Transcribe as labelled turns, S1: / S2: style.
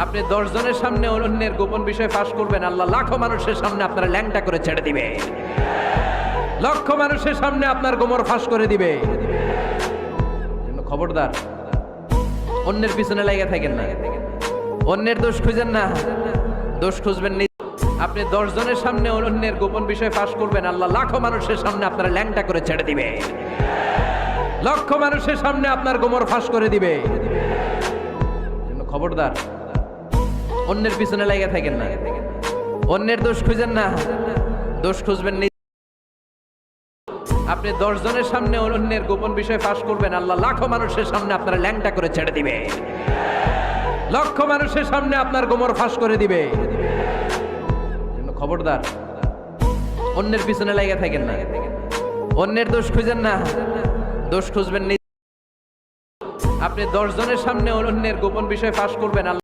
S1: আপনি 10 জনের সামনে অন্যের গোপন বিষয় ফাঁস করবেন, আল্লাহ লাখো মানুষের সামনে আপনার ল্যাংটা করে ছেড়ে দিবে। লক্ষ মানুষের সামনে আপনার গোমর ফাঁস করে দিবে। খবরদার, অন্যের পিছনে লেগে থাকেন না, অন্যের দোষ খুঁজেন না, দোষ খুঁজবেন না। আপনি 10 জনের সামনে অন্যের গোপন বিষয় ফাঁস করবেন, আল্লাহ লাখো মানুষের সামনে আপনার ল্যাংটা করে ছেড়ে দিবে। লক্ষ মানুষের সামনে আপনার গোমর ফাঁস করে দিবে। খবরদার, অন্যের পিছনে লেগে থাকেন না, অন্যের দোষ খুঁজেন না, দোষ খুঁজবেন না। আপনি 10 জনের সামনে অন্যের গোপন বিষয় ফাঁস করবেন, আল্লাহ লাখো মানুষের সামনে আপনার ল্যাংটা করে ছেড়ে দিবে। লক্ষ মানুষের সামনে আপনার গোমর ফাঁস করে দিবে। খবরদার, অন্যের পিছনে লেগে থাকেন না, অন্যের দোষ খুঁজেন না, দোষ খুঁজবেন না। আপনি 10 জনের সামনে অন্যের গোপন বিষয় ফাঁস করবেন।